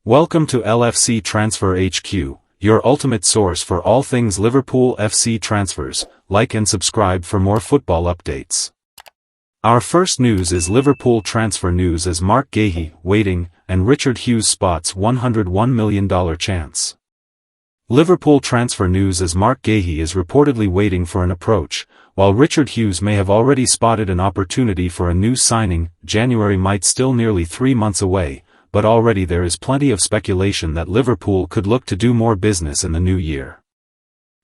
Welcome to LFC Transfer HQ, your ultimate source for all things Liverpool FC transfers. Like and subscribe for more football updates. Our first news is Liverpool transfer news as Marc Guehi, waiting, and Richard Hughes spots $101 million chance. Liverpool transfer news as Marc Guehi is reportedly waiting for an approach, while Richard Hughes may have already spotted an opportunity for a new signing. January might still nearly 3 months away, but already there is plenty of speculation that Liverpool could look to do more business in the new year.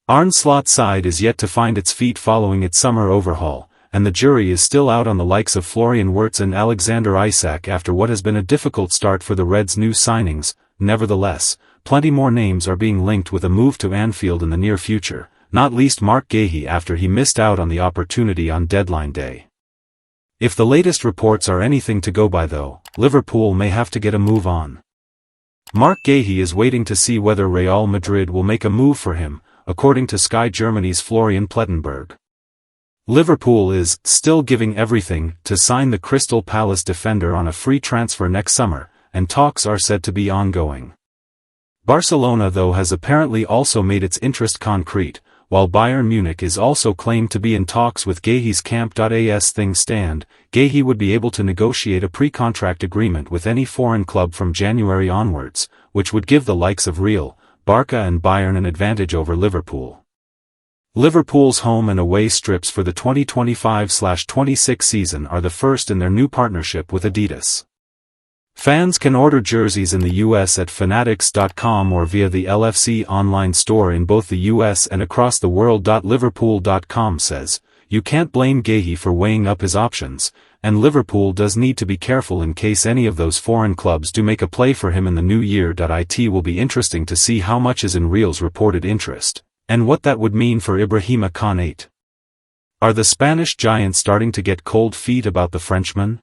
Arne Slot's side is yet to find its feet following its summer overhaul, and the jury is still out on the likes of Florian Wirtz and Alexander Isak after what has been a difficult start for the Reds' new signings. Nevertheless, plenty more names are being linked with a move to Anfield in the near future, not least Marc Guehi after he missed out on the opportunity on deadline day. If the latest reports are anything to go by though, Liverpool may have to get a move on. Marc Guehi is waiting to see whether Real Madrid will make a move for him, according to Sky Germany's Florian Plettenberg. Liverpool is still giving everything to sign the Crystal Palace defender on a free transfer next summer, and talks are said to be ongoing. Barcelona though has apparently also made its interest concrete, while Bayern Munich is also claimed to be in talks with Guehi's camp. As things stand, Guehi would be able to negotiate a pre-contract agreement with any foreign club from January onwards, which would give the likes of Real, Barca and Bayern an advantage over Liverpool. Liverpool's home and away strips for the 2025-26 season are the first in their new partnership with Adidas. Fans can order jerseys in the US at fanatics.com or via the LFC online store in both the US and across the world. Liverpool.com says, "You can't blame Guehi for weighing up his options, and Liverpool does need to be careful in case any of those foreign clubs do make a play for him in the new year. It will be interesting to see how much is in Real's reported interest, and what that would mean for Ibrahima Konate. Are the Spanish giants starting to get cold feet about the Frenchman?"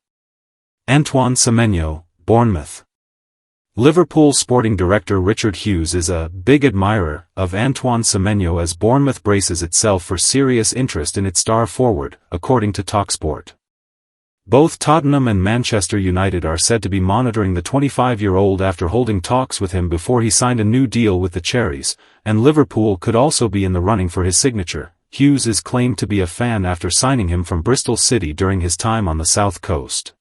Antoine Semenyo, Bournemouth. Liverpool sporting director Richard Hughes is a big admirer of Antoine Semenyo as Bournemouth braces itself for serious interest in its star forward, according to TalkSport. Both Tottenham and Manchester United are said to be monitoring the 25-year-old after holding talks with him before he signed a new deal with the Cherries, and Liverpool could also be in the running for his signature. Hughes is claimed to be a fan after signing him from Bristol City during his time on the South Coast.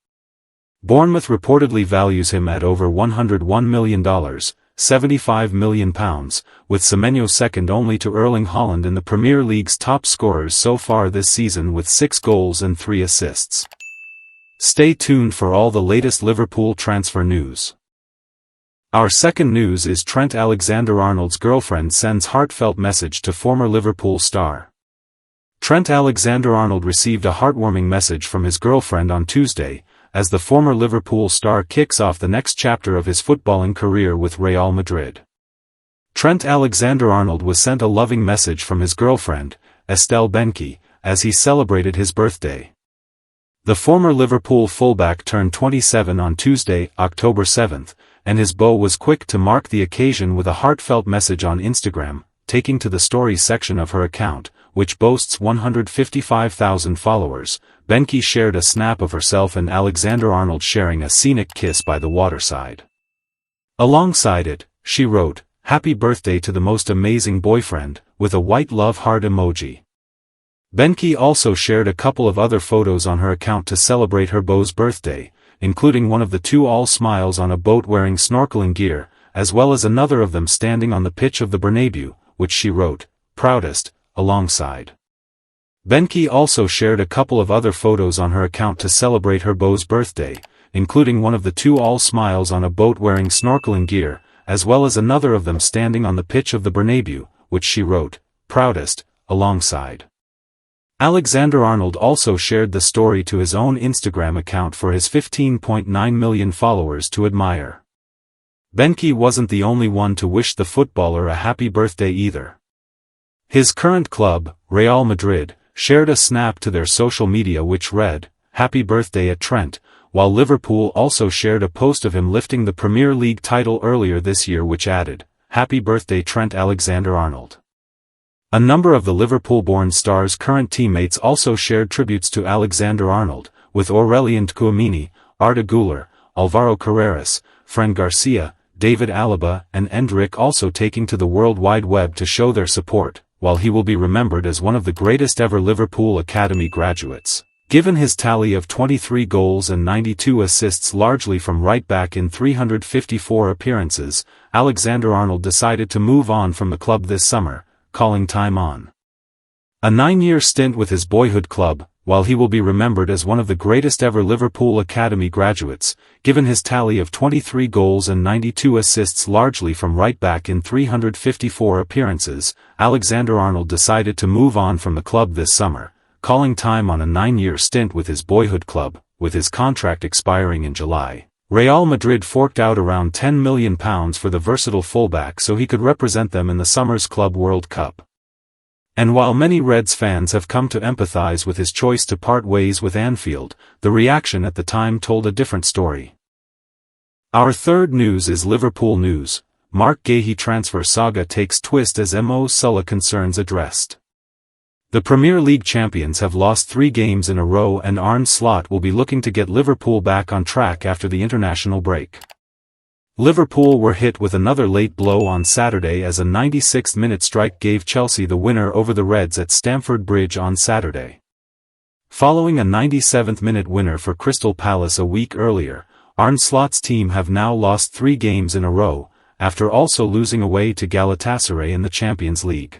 Bournemouth reportedly values him at over $101 million, £75 million, with Semenyo second only to Erling Haaland in the Premier League's top scorers so far this season with 6 goals and 3 assists. Stay tuned for all the latest Liverpool transfer news. Our second news is Trent Alexander-Arnold's girlfriend sends heartfelt message to former Liverpool star. Trent Alexander-Arnold received a heartwarming message from his girlfriend on Tuesday, as the former Liverpool star kicks off the next chapter of his footballing career with Real Madrid. Trent Alexander-Arnold was sent a loving message from his girlfriend, Estelle Benke, as he celebrated his birthday. The former Liverpool fullback turned 27 on Tuesday, October 7th, and his beau was quick to mark the occasion with a heartfelt message on Instagram, taking to the stories section of her account, which boasts 155,000 followers. Benke shared a snap of herself and Alexander-Arnold sharing a scenic kiss by the waterside. Alongside it, she wrote, "Happy birthday to the most amazing boyfriend," with a white love heart emoji. Benke also shared a couple of other photos on her account to celebrate her beau's birthday, including one of the two all smiles on a boat wearing snorkeling gear, as well as another of them standing on the pitch of the Bernabeu, which she wrote, "Proudest," alongside. Benke also shared a couple of other photos on her account to celebrate her beau's birthday, including one of the two all smiles on a boat wearing snorkeling gear, as well as another of them standing on the pitch of the Bernabeu, which she wrote, "Proudest," alongside. Alexander-Arnold also shared the story to his own Instagram account for his 15.9 million followers to admire. Benke wasn't the only one to wish the footballer a happy birthday either. His current club, Real Madrid, shared a snap to their social media which read, "Happy birthday at Trent," while Liverpool also shared a post of him lifting the Premier League title earlier this year which added, "Happy birthday Trent Alexander-Arnold." A number of the Liverpool-born star's current teammates also shared tributes to Alexander-Arnold, with Aurelien Tchouameni, Arda Güler, Alvaro Carreras, Fran Garcia, David Alaba and Endrick also taking to the World Wide Web to show their support, while he will be remembered as one of the greatest ever Liverpool Academy graduates. Given his tally of 23 goals and 92 assists largely from right-back in 354 appearances, Alexander-Arnold decided to move on from the club this summer, calling time on a 9-year stint with his boyhood club. While he will be remembered as one of the greatest ever Liverpool Academy graduates, given his tally of 23 goals and 92 assists largely from right-back in 354 appearances, Alexander-Arnold decided to move on from the club this summer, calling time on a 9-year stint with his boyhood club, with his contract expiring in July. Real Madrid forked out around £10 million for the versatile fullback so he could represent them in the summer's Club World Cup. And while many Reds fans have come to empathize with his choice to part ways with Anfield, the reaction at the time told a different story. Our third news is Liverpool news. Marc Guehi transfer saga takes twist as Mo Salah concerns addressed. The Premier League champions have lost 3 games in a row and Arne Slot will be looking to get Liverpool back on track after the international break. Liverpool were hit with another late blow on Saturday as a 96th-minute strike gave Chelsea the winner over the Reds at Stamford Bridge on Saturday. Following a 97th-minute winner for Crystal Palace a week earlier, Arne Slot's team have now lost 3 games in a row, after also losing away to Galatasaray in the Champions League.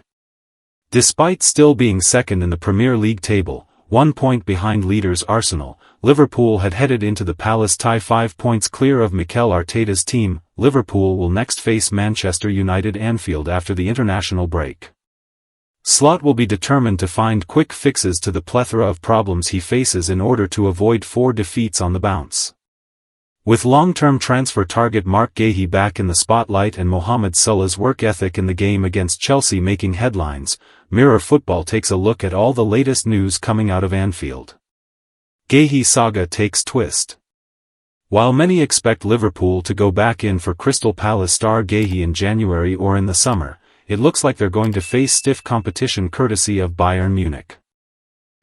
Despite still being second in the Premier League table, 1 point behind leaders Arsenal, Liverpool had headed into the Palace tie 5 points clear of Mikel Arteta's team. Liverpool will next face Manchester United Anfield after the international break. Slot will be determined to find quick fixes to the plethora of problems he faces in order to avoid 4 defeats on the bounce. With long-term transfer target Marc Guehi back in the spotlight and Mohamed Salah's work ethic in the game against Chelsea making headlines, Mirror Football takes a look at all the latest news coming out of Anfield. Guehi saga takes twist. While many expect Liverpool to go back in for Crystal Palace star Guehi in January or in the summer, it looks like they're going to face stiff competition courtesy of Bayern Munich.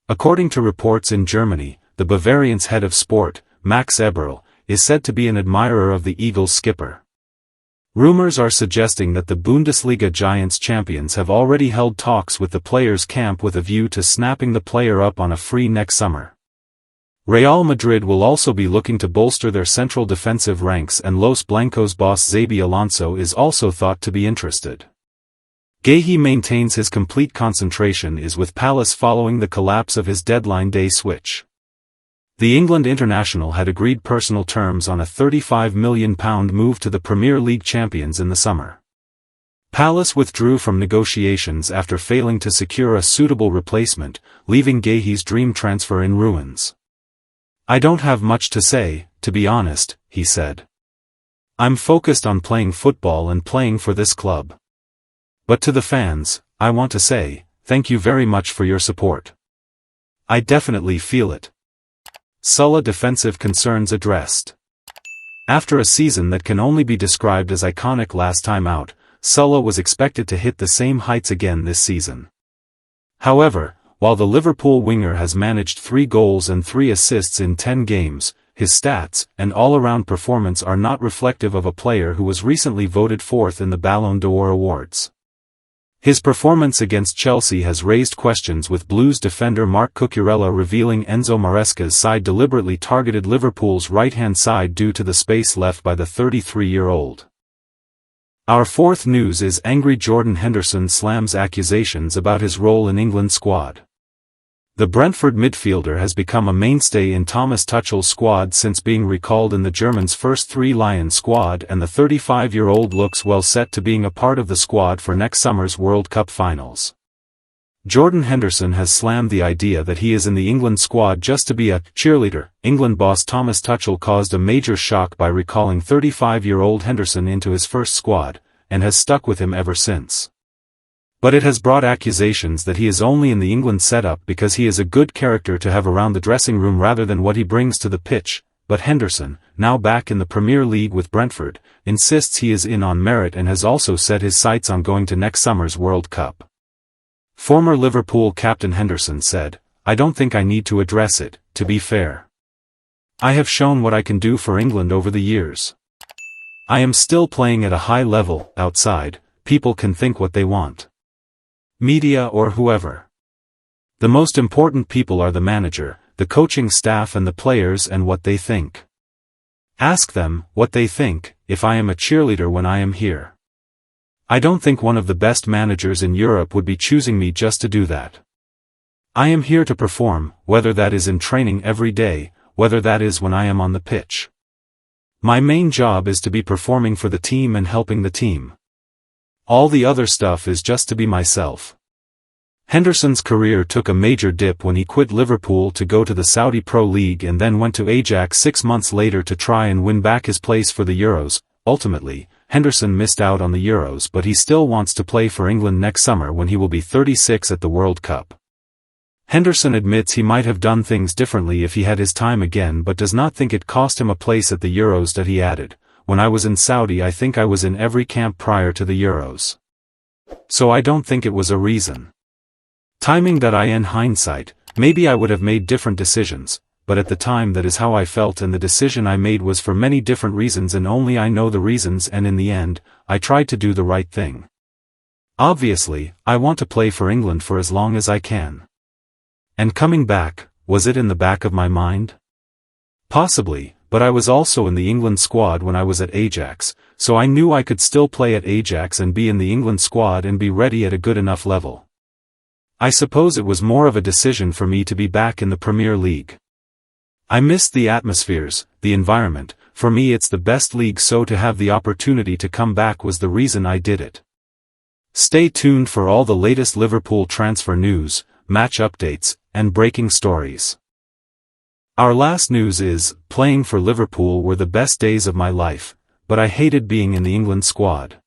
According to reports in Germany, the Bavarian's head of sport, Max Eberl, is said to be an admirer of the Eagles skipper. Rumors are suggesting that the Bundesliga Giants champions have already held talks with the player's camp with a view to snapping the player up on a free next summer. Real Madrid will also be looking to bolster their central defensive ranks and Los Blancos boss Xabi Alonso is also thought to be interested. Guehi maintains his complete concentration is with Palace following the collapse of his deadline day switch. The England international had agreed personal terms on a £35 million move to the Premier League champions in the summer. Palace withdrew from negotiations after failing to secure a suitable replacement, leaving Guehi's dream transfer in ruins. "I don't have much to say, to be honest," he said. "I'm focused on playing football and playing for this club. But to the fans, I want to say, thank you very much for your support. I definitely feel it." Salah defensive concerns addressed. After a season that can only be described as iconic last time out, Salah was expected to hit the same heights again this season. However, while the Liverpool winger has managed 3 goals and 3 assists in 10 games, his stats and all-around performance are not reflective of a player who was recently voted 4th in the Ballon d'Or awards. His performance against Chelsea has raised questions with Blues defender Marc Cucurella revealing Enzo Maresca's side deliberately targeted Liverpool's right-hand side due to the space left by the 33-year-old. Our fourth news is angry Jordan Henderson slams accusations about his role in England squad. The Brentford midfielder has become a mainstay in Thomas Tuchel's squad since being recalled in the Germans' first 3 Lion squad, and the 35-year-old looks well set to being a part of the squad for next summer's World Cup finals. Jordan Henderson has slammed the idea that he is in the England squad just to be a cheerleader. England boss Thomas Tuchel caused a major shock by recalling 35-year-old Henderson into his first squad, and has stuck with him ever since. But it has brought accusations that he is only in the England setup because he is a good character to have around the dressing room rather than what he brings to the pitch. But Henderson, now back in the Premier League with Brentford, insists he is in on merit and has also set his sights on going to next summer's World Cup. Former Liverpool captain Henderson said, "I don't think I need to address it, to be fair. I have shown what I can do for England over the years. I am still playing at a high level. Outside, people can think what they want. Media or whoever. The most important people are the manager, the coaching staff and the players and what they think. Ask them what they think, if I am a cheerleader when I am here. I don't think one of the best managers in Europe would be choosing me just to do that. I am here to perform, whether that is in training every day, whether that is when I am on the pitch. My main job is to be performing for the team and helping the team. All the other stuff is just to be myself. Henderson's career took a major dip when he quit Liverpool to go to the Saudi Pro League and then went to Ajax 6 months later to try and win back his place for the Euros. Ultimately, Henderson missed out on the Euros, but he still wants to play for England next summer when he will be 36 at the World Cup. Henderson admits he might have done things differently if he had his time again, but does not think it cost him a place at the Euros. That he added, "When I was in Saudi, I think I was in every camp prior to the Euros. So I don't think it was a reason. Timing that in hindsight, maybe I would have made different decisions, but at the time that is how I felt, and the decision I made was for many different reasons and only I know the reasons, and in the end, I tried to do the right thing. Obviously, I want to play for England for as long as I can. And coming back, was it in the back of my mind? Possibly, but I was also in the England squad when I was at Ajax, so I knew I could still play at Ajax and be in the England squad and be ready at a good enough level. I suppose it was more of a decision for me to be back in the Premier League. I missed the atmospheres, the environment. For me it's the best league, so to have the opportunity to come back was the reason I did it." Stay tuned for all the latest Liverpool transfer news, match updates, and breaking stories. Our last news is, playing for Liverpool were the best days of my life, but I hated being in the England squad.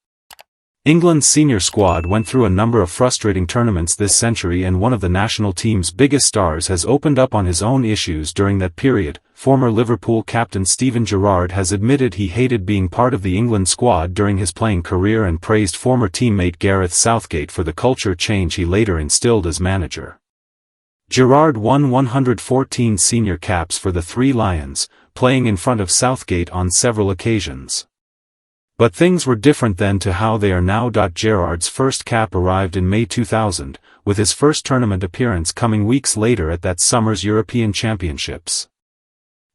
England's senior squad went through a number of frustrating tournaments this century, and one of the national team's biggest stars has opened up on his own issues during that period. Former Liverpool captain Steven Gerrard has admitted he hated being part of the England squad during his playing career and praised former teammate Gareth Southgate for the culture change he later instilled as manager. Gerrard won 114 senior caps for the Three Lions, playing in front of Southgate on several occasions. But things were different then to how they are now. Gerrard's first cap arrived in May 2000, with his first tournament appearance coming weeks later at that summer's European Championships.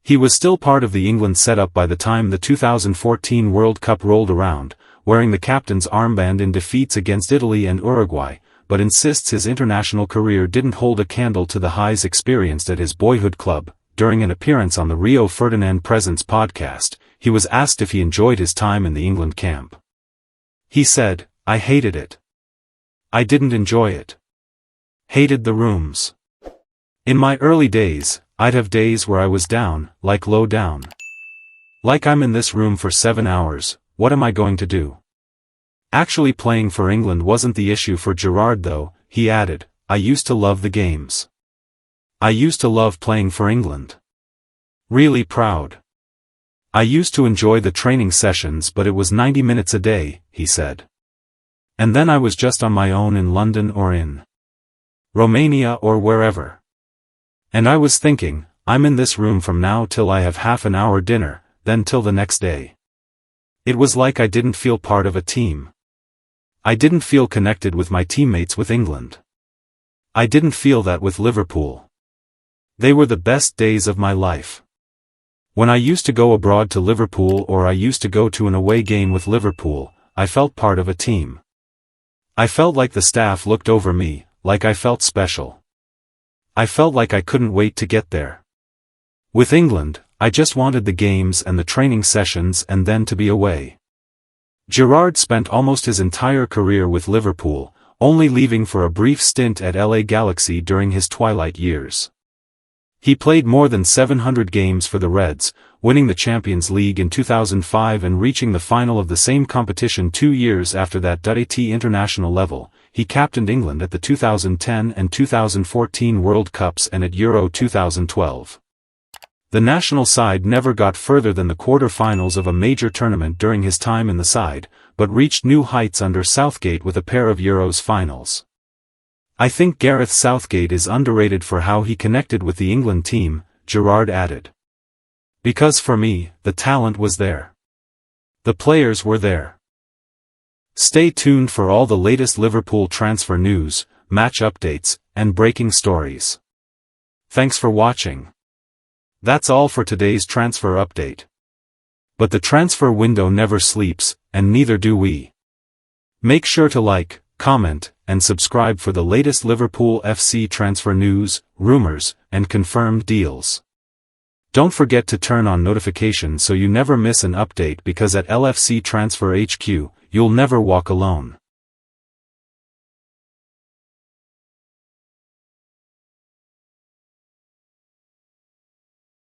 He was still part of the England setup by the time the 2014 World Cup rolled around, wearing the captain's armband in defeats against Italy and Uruguay, but insists his international career didn't hold a candle to the highs experienced at his boyhood club. During an appearance on the Rio Ferdinand Presents podcast, he was asked if he enjoyed his time in the England camp. He said, "I hated it. I didn't enjoy it. Hated the rooms. In my early days, I'd have days where I was down, like low down. Like I'm in this room for 7 hours, what am I going to do?" Actually playing for England wasn't the issue for Gerrard though. He added, "I used to love the games. I used to love playing for England. Really proud. I used to enjoy the training sessions, but it was 90 minutes a day," he said. "And then I was just on my own in London or in Romania or wherever. And I was thinking, I'm in this room from now till I have half an hour dinner, then till the next day. It was like I didn't feel part of a team. I didn't feel connected with my teammates with England. I didn't feel that with Liverpool. They were the best days of my life. When I used to go abroad to Liverpool or I used to go to an away game with Liverpool, I felt part of a team. I felt like the staff looked over me, like I felt special. I felt like I couldn't wait to get there. With England, I just wanted the games and the training sessions and then to be away." Gerrard spent almost his entire career with Liverpool, only leaving for a brief stint at LA Galaxy during his twilight years. He played more than 700 games for the Reds, winning the Champions League in 2005 and reaching the final of the same competition 2 years after that. At international level, he captained England at the 2010 and 2014 World Cups and at Euro 2012. The national side never got further than the quarter-finals of a major tournament during his time in the side, but reached new heights under Southgate with a pair of Euros finals. "I think Gareth Southgate is underrated for how he connected with the England team," Gerrard added. "Because for me, the talent was there. The players were there. Stay tuned for all the latest Liverpool transfer news, match updates, and breaking stories. Thanks for watching. That's all for today's transfer update. But the transfer window never sleeps, and neither do we. Make sure to like, comment, and subscribe for the latest Liverpool FC transfer news, rumors, and confirmed deals. Don't forget to turn on notifications so you never miss an update, because at LFC Transfer HQ, you'll never walk alone.